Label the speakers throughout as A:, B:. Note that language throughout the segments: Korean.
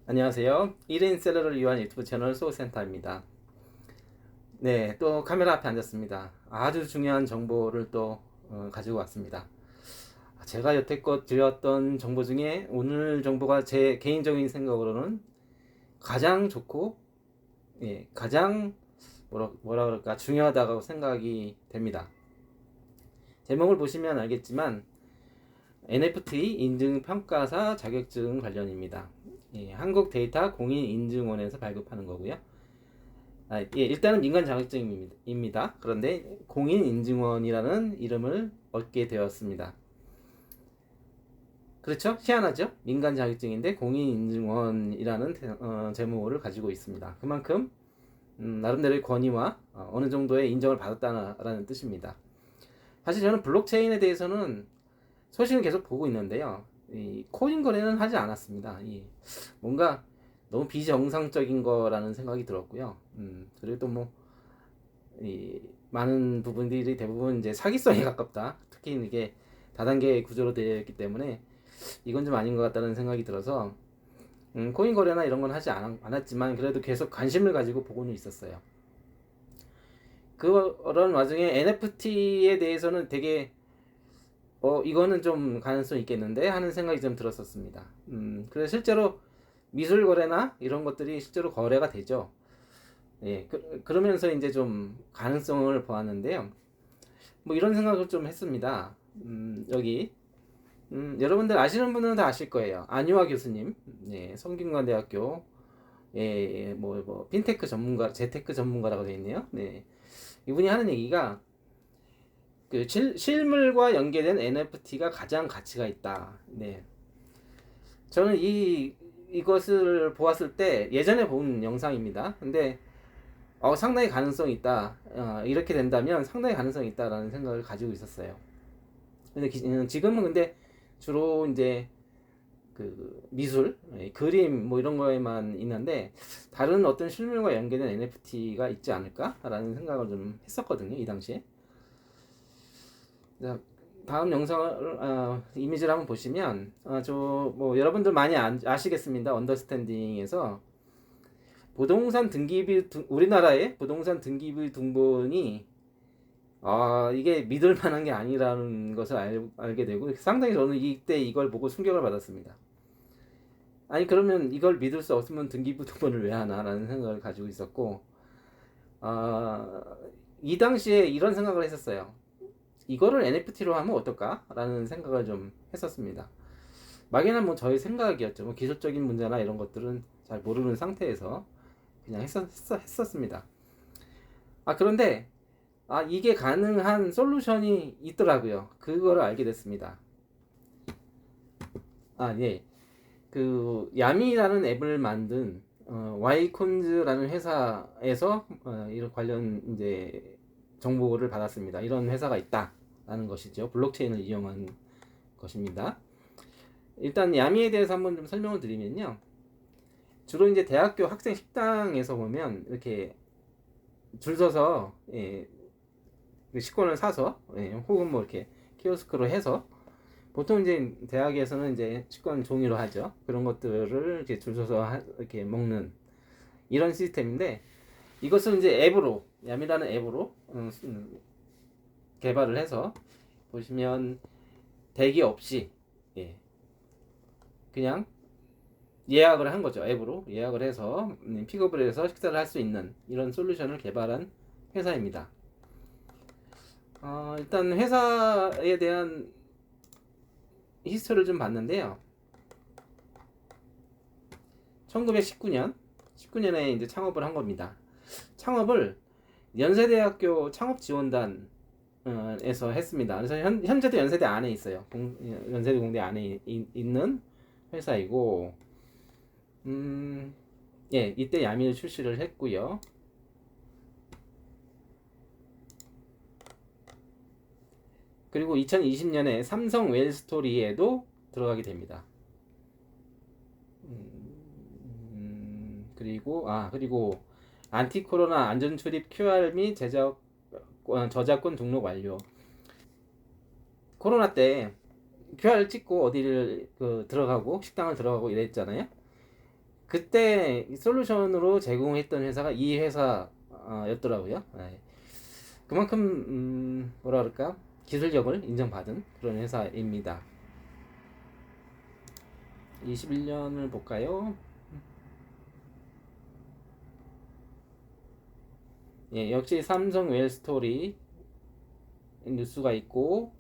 A: 안녕하세요. 1인 셀러를 위한 유튜브 채널 소센터입니다. 네, 또 카메라 앞에 앉았습니다. 아주 중요한 정보를 또 가지고 왔습니다. 제가 여태껏 드렸던 정보 중에 오늘 정보가 제 개인적인 생각으로는 가장 좋고, 가장 뭐라 그럴까 중요하다고 생각이 됩니다. 제목을 보시면 알겠지만 NFT 인증평가사 자격증 관련입니다. 한국데이터공인인증원에서 발급하는 거고요. 일단은 민간 자격증입니다. 그런데 공인인증원이라는 이름을 얻게 되었습니다. 그렇죠? 희한하죠? 민간 자격증인데 공인인증원이라는 제목을 가지고 있습니다. 그만큼 나름대로의 권위와 어느 정도의 인정을 받았다는 뜻입니다. 사실 저는 블록체인에 대해서는 소식은 계속 보고 있는데요. 이 코인 거래는 하지 않았습니다. 뭔가 너무 비정상적인 거라는 생각이 들었고요. 그리고 또 많은 부분들이 대부분 이제 사기성에 가깝다. 특히 이게 다단계 구조로 되어 있기 때문에 이건 좀 아닌 것 같다는 생각이 들어서 코인 거래나 이런 건 하지 않았지만 그래도 계속 관심을 가지고 보고는 있었어요. 그런 와중에 NFT에 대해서는 되게 이거는 좀 가능성이 있겠는데 하는 생각이 좀 들었었습니다. 그래서 실제로 미술 거래나 이런 것들이 실제로 거래가 되죠. 그러면서 이제 좀 가능성을 보았는데요. 뭐 이런 생각을 좀 했습니다. 여기, 여러분들 아시는 분은 다 아실 거예요. 안유아 교수님, 성균관대학교, 핀테크 전문가, 재테크 전문가라고 되어 있네요. 네. 이분이 하는 얘기가, 실물과 연계된 NFT가 가장 가치가 있다. 네. 저는 이것을 보았을 때 예전에 본 영상입니다. 근데 상당히 가능성이 있다. 이렇게 된다면 상당히 가능성이 있다라는 생각을 가지고 있었어요. 근데 지금은 근데 주로 이제 그 미술, 그림 뭐 이런 거에만 있는데 다른 어떤 실물과 연계된 NFT가 있지 않을까라는 생각을 좀 했었거든요. 이 당시에. 자, 다음 영상을 이미지를 한번 보시면 저 뭐 여러분들 많이 아시겠습니다. 언더스탠딩에서 부동산 등기비 우리나라의 부동산 등기비 등본이 이게 믿을 만한 게 아니라는 것을 알게 되고 상당히 저는 이때 이걸 보고 충격을 받았습니다. 아니 그러면 이걸 믿을 수 없으면 등기부 등본을 왜 하나라는 생각을 가지고 있었고 아, 이 당시에 이런 생각을 했었어요. 이거를 NFT로 하면 어떨까라는 생각을 좀 했었습니다. 막연한 뭐 저의 생각이었죠. 뭐 기술적인 문제나 이런 것들은 잘 모르는 상태에서 그냥 했었습니다. 그런데 이게 가능한 솔루션이 있더라고요. 그거를 알게 됐습니다. 예. 그 야미라는 앱을 만든 와이콘즈라는 회사에서 이런 관련 이제 정보를 받았습니다. 이런 회사가 있다라는 것이죠. 블록체인을 이용한 것입니다. 일단 야미에 대해서 한번 좀 설명을 드리면요. 주로 이제 대학교 학생 식당에서 보면 이렇게 줄 서서 그 식권을 사서 혹은 뭐 이렇게 키오스크로 해서 보통 이제 대학에서는 이제 식권 종이로 하죠. 그런 것들을 이제 줄 서서 이렇게 먹는 이런 시스템인데 이것을 이제 앱으로 야미라는 앱으로 개발을 해서 보시면 대기 없이 그냥 예약을 한 거죠. 앱으로 예약을 해서 픽업을 해서 식사를 할 수 있는 이런 솔루션을 개발한 회사입니다. 일단 회사에 대한 히스토리를 좀 봤는데요. 1919년에 이제 창업을 한 겁니다. 창업을 연세대학교 창업지원단에서 했습니다. 그래서 현재도 연세대 안에 있어요. 연세대 공대 안에 있는 회사이고, 이때 야미를 출시를 했고요. 그리고 2020년에 삼성 웰스토리에도 들어가게 됩니다. 그리고 안티코로나 안전출입 QR 및 저작권 등록 완료. 코로나 때 QR 찍고 어디를 들어가고 식당을 들어가고 이랬잖아요. 그때 솔루션으로 제공했던 회사가 이 회사였더라고요. 네. 그만큼 뭐라 그럴까? 기술력을 인정받은 그런 회사입니다. 21년을 볼까요? 예, 역시 삼성 웰스토리 뉴스가 있고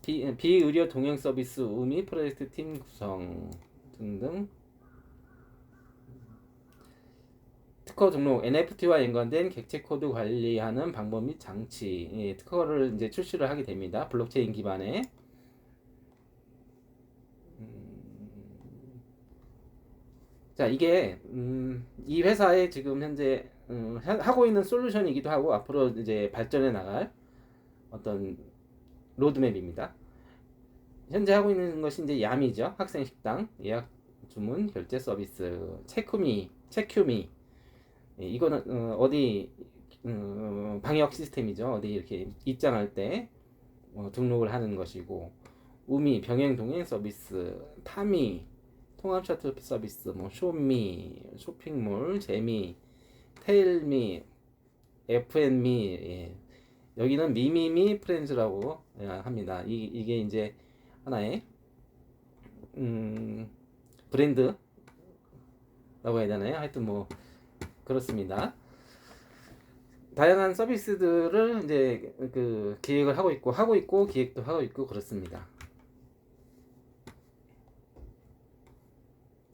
A: 비의료 동행 서비스 우미 프로젝트 팀 구성 등등. 특허 등록 NFT와 연관된 객체 코드 관리하는 방법 및 장치. 예, 특허를 이제 출시를 하게 됩니다. 블록체인 기반의. 자, 이게 이 회사의 지금 현재 하고 있는 솔루션이기도 하고 앞으로 이제 발전해 나갈 어떤 로드맵입니다. 현재 하고 있는 것이 이제 야미죠. 학생 식당 예약 주문 결제 서비스. 체큐미. 예, 이거는 어디 방역 시스템이죠. 어디 이렇게 입장할 때 등록을 하는 것이고, 우미 병행 동행 서비스, 타미 통합 셔틀 서비스, 뭐 쇼미 쇼핑몰, 재미, 테일미, F&Me. 예. 여기는 미미미 프렌즈라고 합니다. 이게 이제 하나의 브랜드라고 해야 되나요? 하여튼 뭐 그렇습니다. 다양한 서비스들을 이제 그 기획을 하고 있고 기획도 하고 있고 그렇습니다.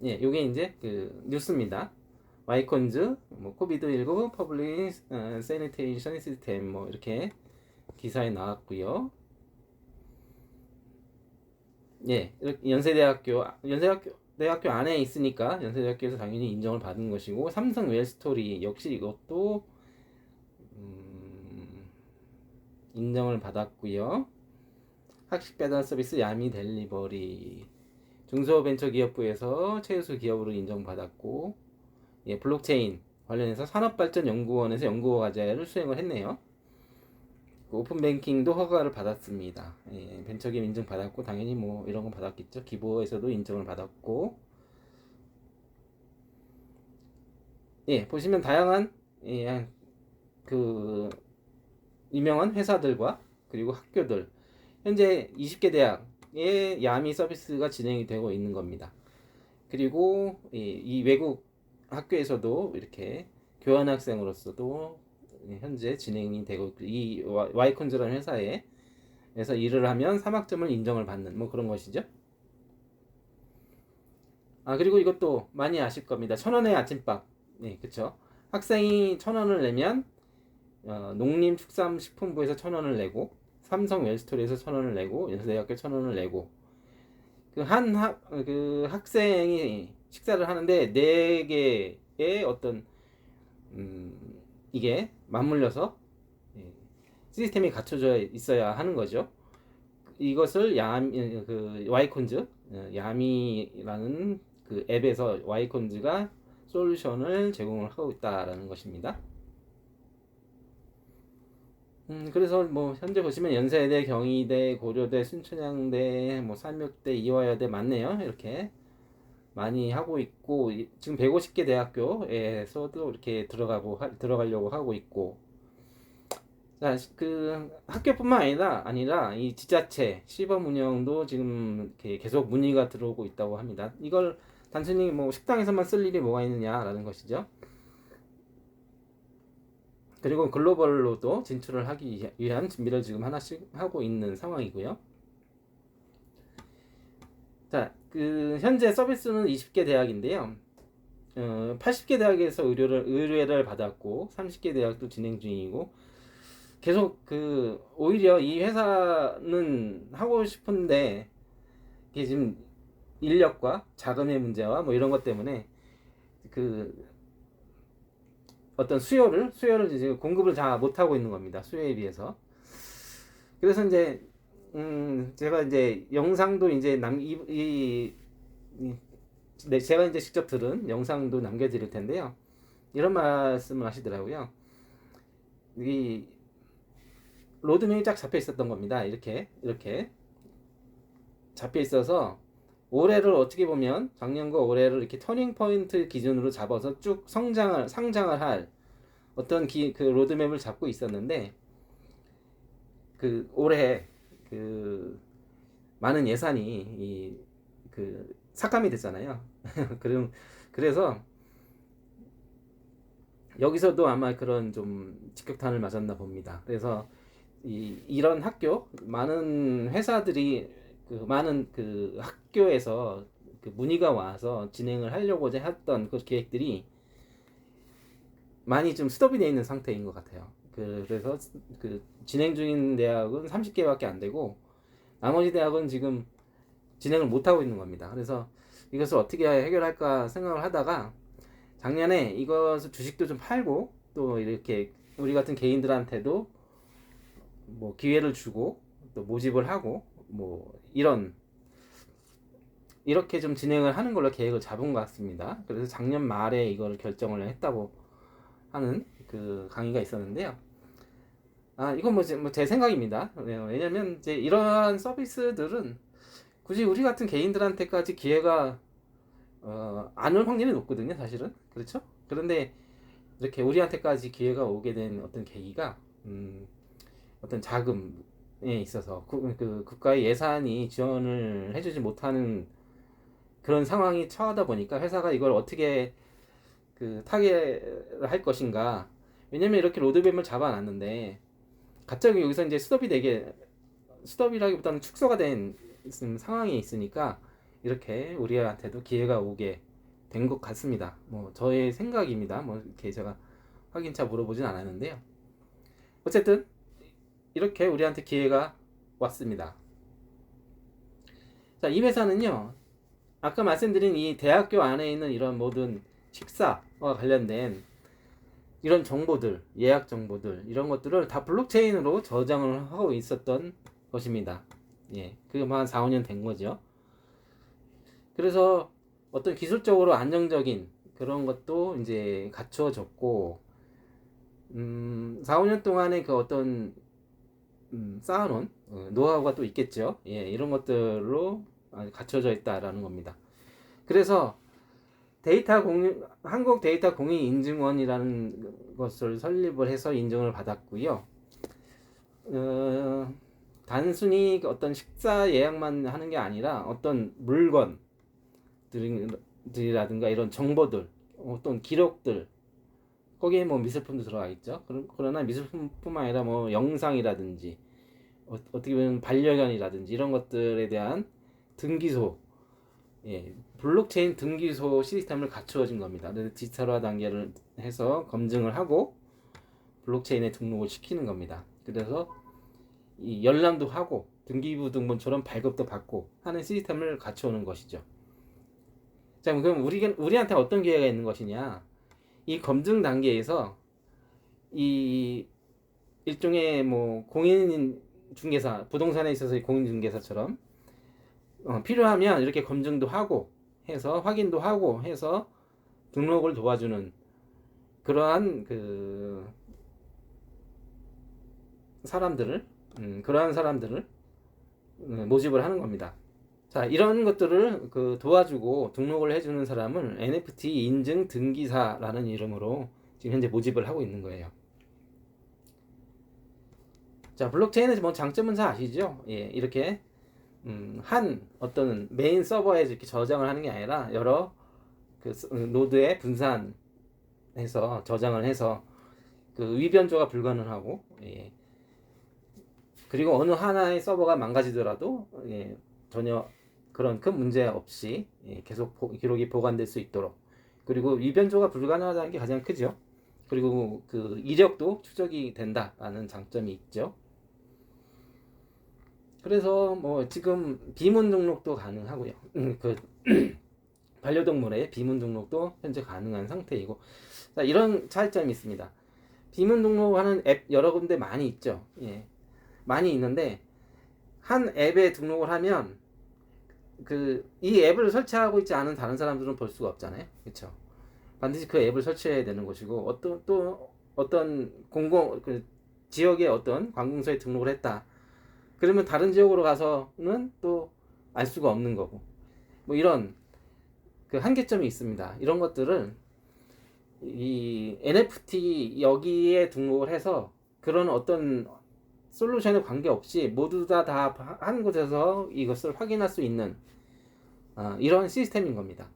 A: 예, 요게 이제 그 뉴스입니다. 와이콘즈, 뭐 코비드19 퍼블릭 세니테이션 시스템 뭐 이렇게 기사에 나왔고요. 예, 연세대학교 안에 있으니까 연세대학교에서 당연히 인정을 받은 것이고, 삼성 웰스토리 역시 이것도 인정을 받았고요. 학식 배달 서비스 야미 델리버리 중소벤처기업부에서 최우수 기업으로 인정받았고, 예, 블록체인 관련해서 산업발전연구원에서 연구과제를 수행을 했네요. 오픈뱅킹도 허가를 받았습니다. 예, 벤처기업 인증받았고 당연히 뭐 이런 건 받았겠죠. 기부에서도 인정을 받았고, 예, 보시면 다양한 그 유명한 회사들과 그리고 학교들, 현재 20개 대학의 야미 서비스가 진행이 되고 있는 겁니다. 그리고 이 외국 학교에서도 이렇게 교환학생으로서도 현재 진행이 되고 있고, 이 와이콘즈라는 회사에서 일을 하면 3학점을 인정을 받는 뭐 그런 것이죠. 아, 그리고 이것도 많이 아실 겁니다. 1,000원의 아침밥. 네, 그쵸. 학생이 1,000원을 내면 농림축산식품부에서 1,000원을 내고, 삼성 웰스토리에서 1,000원을 내고, 연세대학교 1,000원을 내고, 그 학생이 식사를 하는데 4개의 어떤 이게 맞물려서 시스템이 갖춰져 있어야 하는 거죠. 이것을 그 와이콘즈 야미라는 그 앱에서 와이콘즈가 솔루션을 제공을 하고 있다라는 것입니다. 그래서 뭐 현재 보시면 연세대, 경희대, 고려대, 순천향대, 뭐 삼육대, 이화여대 많네요. 이렇게 많이 하고 있고, 지금 150개 대학교에서도 이렇게 들어가려고 하고 있고, 자, 그 학교뿐만 아니라 이 지자체 시범 운영도 지금 이렇게 계속 문의가 들어오고 있다고 합니다. 이걸 단순히 뭐 식당에서만 쓸 일이 뭐가 있느냐라는 것이죠. 그리고 글로벌로도 진출을 하기 위한 준비를 지금 하나씩 하고 있는 상황이고요. 자, 그 현재 서비스는 20개 대학인데요. 80개 대학에서 의뢰를 받았고 30개 대학도 진행 중이고, 계속 그 오히려 이 회사는 하고 싶은데 이게 지금 인력과 자금의 문제와 뭐 이런 것 때문에 그 어떤 수요를 이제 공급을 다 못하고 있는 겁니다. 수요에 비해서. 그래서 이제 제가 이제 영상도 이제 제가 이제 직접 들은 영상도 남겨드릴 텐데요. 이런 말씀을 하시더라고요. 이 로드맵이 쫙 잡혀 있었던 겁니다. 이렇게 잡혀 있어서 올해를 어떻게 보면 작년과 올해를 이렇게 터닝 포인트 기준으로 잡아서 쭉 상장을 할 어떤 그 로드맵을 잡고 있었는데, 그 올해 그 많은 예산이 그 삭감이 됐잖아요. 그래서 여기서도 아마 그런 좀 직격탄을 맞았나 봅니다. 그래서 이런 학교, 많은 회사들이 많은 그 학교에서 그 문의가 와서 진행을 하려고자 했던 그 계획들이 많이 좀 스톱이 되어 있는 상태인 것 같아요. 그래서 그 진행 중인 대학은 30개밖에 안 되고, 나머지 대학은 지금 진행을 못 하고 있는 겁니다. 그래서 이것을 어떻게 해결할까 생각을 하다가, 작년에 이것을 주식도 좀 팔고, 또 이렇게 우리 같은 개인들한테도 뭐 기회를 주고, 또 모집을 하고, 뭐 이렇게 좀 진행을 하는 걸로 계획을 잡은 것 같습니다. 그래서 작년 말에 이걸 결정을 했다고 하는 그 강의가 있었는데요. 이건 제 생각입니다. 왜냐면 이제 이러한 서비스들은 굳이 우리 같은 개인들한테까지 기회가 안 올 확률이 높거든요, 사실은. 그렇죠? 그런데 이렇게 우리한테까지 기회가 오게 된 어떤 계기가, 어떤 자금에 있어서 그 국가의 예산이 지원을 해주지 못하는 그런 상황이 처하다 보니까, 회사가 이걸 어떻게 타개할 것인가. 왜냐면 이렇게 로드맵을 잡아놨는데 갑자기 여기서 이제 스톱이라기보다는 축소가 된 상황에 있으니까, 이렇게 우리한테도 기회가 오게 된 것 같습니다. 뭐 저의 생각입니다. 뭐 이렇게 제가 확인차 물어보진 않았는데요. 어쨌든 이렇게 우리한테 기회가 왔습니다. 자, 이 회사는요, 아까 말씀드린 이 대학교 안에 있는 이런 모든 식사와 관련된 이런 정보들, 예약 정보들, 이런 것들을 다 블록체인으로 저장을 하고 있었던 것입니다. 예, 그게 한 4, 5년 된 거죠. 그래서 어떤 기술적으로 안정적인 그런 것도 이제 갖추어졌고, 4, 5년 동안의 그 어떤 쌓아놓은 노하우가 또 있겠죠. 예, 이런 것들로 갖춰져 있다라는 겁니다. 그래서 한국 데이터 공인 인증원이라는 것을 설립을 해서 인증을 받았고요. 단순히 어떤 식사 예약만 하는 게 아니라 어떤 물건들이라든가 이런 정보들, 어떤 기록들, 거기에 뭐 미술품도 들어가 있죠. 그러나 미술품뿐만 아니라 뭐 영상이라든지 어떻게 보면 반려견이라든지 이런 것들에 대한 등기소, 예, 블록체인 등기소 시스템을 갖추어진 겁니다. 그래서 디지털화 단계를 해서 검증을 하고 블록체인에 등록을 시키는 겁니다. 그래서 이 열람도 하고 등기부 등본처럼 발급도 받고 하는 시스템을 갖춰오는 것이죠. 자, 그럼 우리한테 어떤 기회가 있는 것이냐? 이 검증 단계에서 이 일종의 뭐 공인 중개사, 부동산에 있어서의 공인 중개사처럼 필요하면 이렇게 검증도 하고 해서 확인도 하고 해서 등록을 도와주는 그러한 그러한 사람들을 모집을 하는 겁니다. 자, 이런 것들을 도와주고 등록을 해주는 사람을 NFT 인증 등기사라는 이름으로 지금 현재 모집을 하고 있는 거예요. 자, 블록체인의 뭐 장점은 다 아시죠? 예, 이렇게 한 어떤 메인 서버에 이렇게 저장을 하는 게 아니라 여러 노드에 분산해서 저장을 해서 위변조가 불가능하고, 예, 그리고 어느 하나의 서버가 망가지더라도, 예, 전혀 그런 큰 문제 없이, 예, 계속 기록이 보관될 수 있도록, 그리고 위변조가 불가능하다는 게 가장 크죠. 그리고 이력도 추적이 된다라는 장점이 있죠. 그래서 뭐 지금 비문 등록도 가능하고요. 반려동물의 비문 등록도 현재 가능한 상태이고, 자, 이런 차이점이 있습니다. 비문 등록하는 앱 여러 군데 많이 있죠. 예, 많이 있는데 한 앱에 등록을 하면 이 앱을 설치하고 있지 않은 다른 사람들은 볼 수가 없잖아요. 그렇죠? 반드시 그 앱을 설치해야 되는 것이고, 어떤 지역의 어떤 관공서에 등록을 했다. 그러면 다른 지역으로 가서는 또 알 수가 없는 거고. 뭐 이런 그 한계점이 있습니다. 이런 것들을 이 NFT 여기에 등록을 해서 그런 어떤 솔루션에 관계없이 모두 다 한 곳에서 이것을 확인할 수 있는 이런 시스템인 겁니다.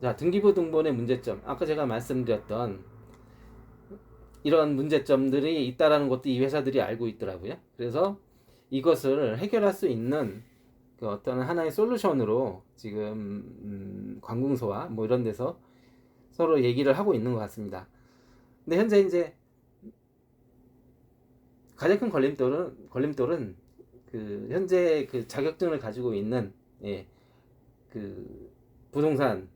A: 자, 등기부 등본의 문제점. 아까 제가 말씀드렸던 이런 문제점들이 있다라는 것도 이 회사들이 알고 있더라고요. 그래서 이것을 해결할 수 있는 그 어떤 하나의 솔루션으로 지금 관공서와 뭐 이런 데서 서로 얘기를 하고 있는 것 같습니다. 근데 현재 이제 가장 큰 걸림돌은 그 현재 그 자격증을 가지고 있는 그 부동산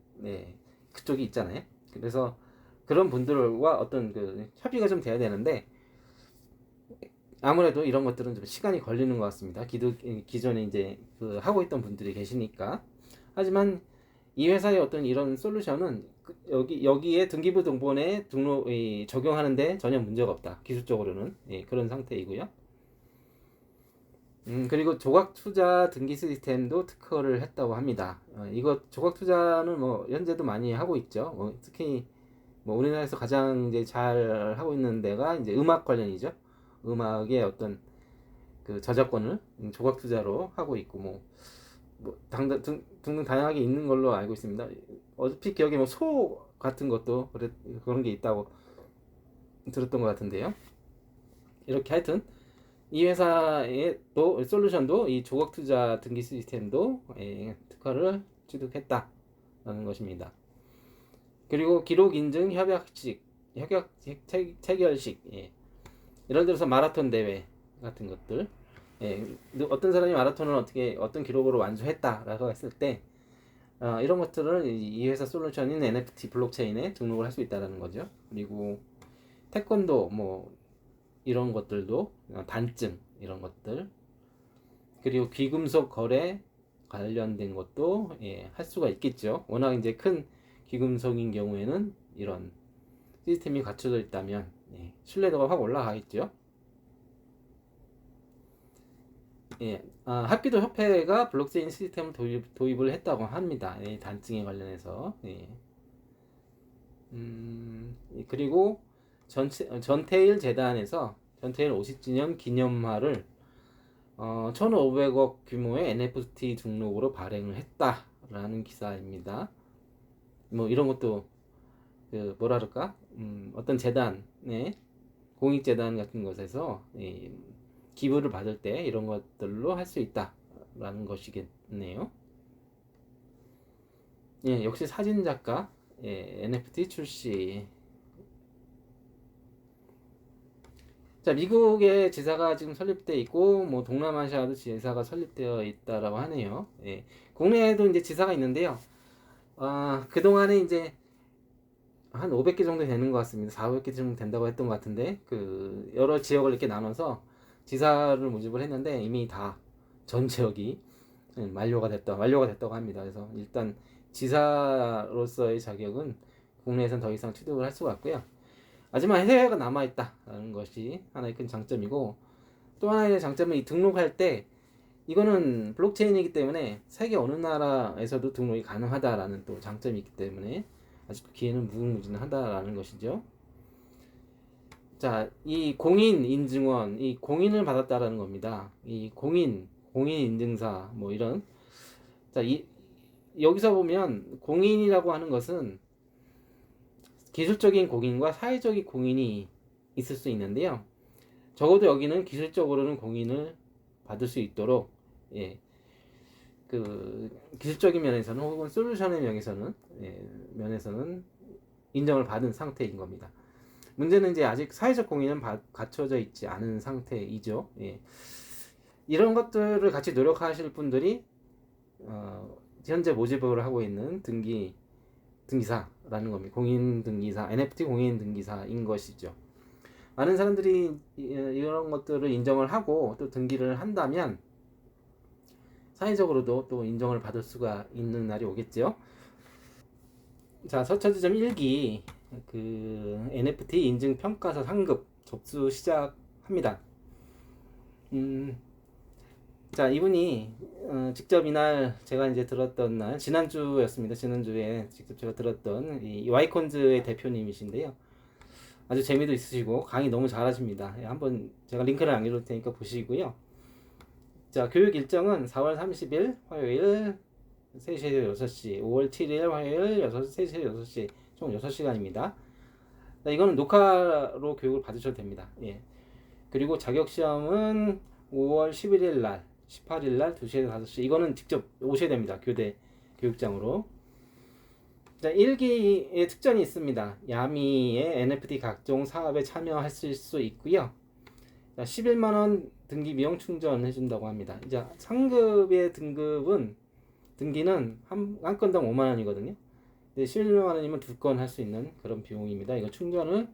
A: 그쪽이 있잖아요. 그래서 그런 분들과 어떤 그 협의가 좀 돼야 되는데 아무래도 이런 것들은 좀 시간이 걸리는 것 같습니다. 기존에 이제 그 하고 있던 분들이 계시니까. 하지만 이 회사의 어떤 이런 솔루션은 여기에 등기부 등본에 적용하는데 전혀 문제가 없다. 기술적으로는 그런 상태이고요. 그리고 조각 투자 등기 시스템도 특허를 했다고 합니다. 이거 조각 투자는 뭐 현재도 많이 하고 있죠. 특히 뭐 우리나라에서 가장 이제 잘 하고 있는 데가 이제 음악 관련이죠. 음악의 어떤 그 저작권을 조각 투자로 하고 있고 등등 다양하게 있는 걸로 알고 있습니다. 어차피 기억에 뭐 소 같은 것도 그런 게 있다고 들었던 것 같은데요. 이렇게 하여튼 이 회사의 또 솔루션도 이 조각 투자 등기 시스템도 특허를 취득했다라는 것입니다. 그리고 기록 인증 협약 체결식 예를 들어서 마라톤 대회 같은 것들 어떤 사람이 마라톤을 어떤 기록으로 완주했다라고 했을 때 이런 것들을 이 회사 솔루션인 NFT 블록체인에 등록을 할 수 있다는 거죠. 그리고 태권도 뭐 이런 것들도 단증 이런 것들 그리고 귀금속 거래 관련된 것도 할 수가 있겠죠. 워낙 이제 큰 귀금속인 경우에는 이런 시스템이 갖춰져 있다면 신뢰도가 확 올라가겠죠. 합기도 협회가 블록체인 시스템을 도입을 했다고 합니다. 단증에 관련해서. 그리고 전태일 재단에서 전태일 50주년 기념화를 1,500억 규모의 NFT 등록으로 발행을 했다라는 기사입니다. 뭐 이런 것도 그 뭐라 그럴까? 어떤 재단, 공익재단 같은 곳에서 기부를 받을 때 이런 것들로 할 수 있다라는 것이겠네요. 역시 사진작가 NFT 출시. 자, 미국의 지사가 지금 설립되어 있고 뭐 동남아시아도 지사가 설립되어 있다라고 하네요. 국내에도 이제 지사가 있는데요. 그동안에 이제 한 500개 정도 되는 것 같습니다. 400개 정도 된다고 했던 것 같은데 그 여러 지역을 이렇게 나눠서 지사를 모집을 했는데 이미 다 전 지역이 완료가 됐다고 합니다. 그래서 일단 지사로서의 자격은 국내에선 더 이상 취득을 할 수가 없고요. 하지만 해외가 남아있다는 것이 하나의 큰 장점이고 또 하나의 장점은 이 등록할 때 이거는 블록체인이기 때문에 세계 어느 나라에서도 등록이 가능하다라는 또 장점이 있기 때문에 아직도 기회는 무궁무진하다라는 것이죠. 자, 이 공인 인증원, 이 공인을 받았다라는 겁니다. 이 공인 인증사 뭐 이런 자, 여기서 보면 공인이라고 하는 것은 기술적인 공인과 사회적인 공인이 있을 수 있는데요. 적어도 여기는 기술적으로는 공인을 받을 수 있도록 그 기술적인 면에서는 혹은 솔루션의 면에서는 인정을 받은 상태인 겁니다. 문제는 이제 아직 사회적 공인은 갖춰져 있지 않은 상태이죠. 이런 것들을 같이 노력하실 분들이 현재 모집을 하고 있는 등기사라는 겁니다. 공인등기사, NFT 공인등기사인 것이죠. 많은 사람들이 이런 것들을 인정을 하고 또 등기를 한다면 사회적으로도 또 인정을 받을 수가 있는 날이 오겠죠. 자, 서천지점 1기 그 NFT 인증 평가서 상급 접수 시작합니다. 자, 이분이 직접 이날 제가 이제 들었던 날 지난주였습니다. 지난주에 직접 제가 들었던 이 와이콘즈의 대표님이신데요. 아주 재미도 있으시고 강의 너무 잘하십니다. 예, 한번 제가 링크를 남겨둘 테니까 보시고요. 자, 교육 일정은 4월 30일 화요일 3시에서 6시, 5월 7일 화요일 3시에서 6시, 총 6시간입니다. 이거는 녹화로 교육을 받으셔도 됩니다. 예. 그리고 자격시험은 5월 11일 날, 18일 날 2시에서 5시. 이거는 직접 오셔야 됩니다. 교대 교육장으로. 자, 1기의 특전이 있습니다. 야미의 NFT 각종 사업에 참여하실 수 있고요. 자, 11만 원 등기 비용 충전해 준다고 합니다. 이제 상급의 등기는 한 건당 5만 원이거든요. 11만 원이면 2건 할 수 있는 그런 비용입니다. 이거 충전을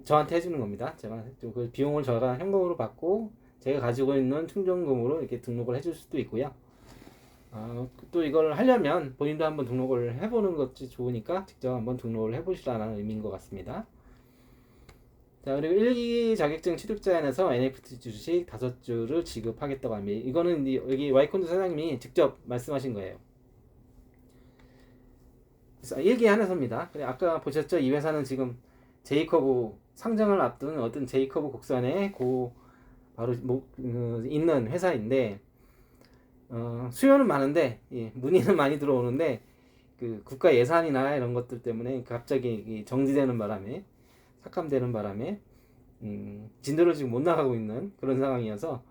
A: 저한테 해주는 겁니다. 제가 그 비용을 저가 현금으로 받고 제가 가지고 있는 충전금으로 이렇게 등록을 해줄 수도 있고요. 또 이걸 하려면 본인도 한번 등록을 해보는 것이 좋으니까 직접 한번 등록을 해보시라는 의미인 것 같습니다. 자, 그리고 1기 자격증 취득자연에서 NFT 주식 5주를 지급하겠다고 합니다. 이거는 여기 와이콘드 사장님이 직접 말씀하신 거예요. 그래서 1기 한해서입니다. 아까 보셨죠? 이 회사는 지금 제이커브 상장을 앞둔 어떤 제이커브 곡선에 바로 있는 회사인데 수요는 많은데 문의는 많이 들어오는데 그 국가 예산이나 이런 것들 때문에 갑자기 정지되는 바람에 삭감되는 바람에 진도를 지금 못 나가고 있는 그런 상황이어서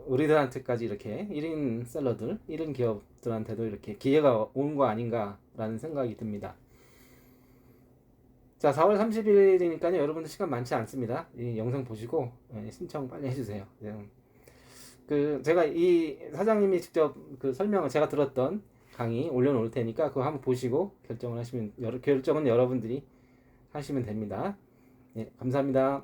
A: 우리들한테까지 이렇게 1인 셀러들, 1인 기업들한테도 이렇게 기회가 온 거 아닌가라는 생각이 듭니다. 자, 4월 30일이니까요. 여러분들 시간 많지 않습니다. 이 영상 보시고 신청 빨리 해주세요. 제가 이 사장님이 직접 그 설명을 제가 들었던 강의 올려놓을 테니까 그거 한번 보시고 결정은 여러분들이 하시면 됩니다. 예, 감사합니다.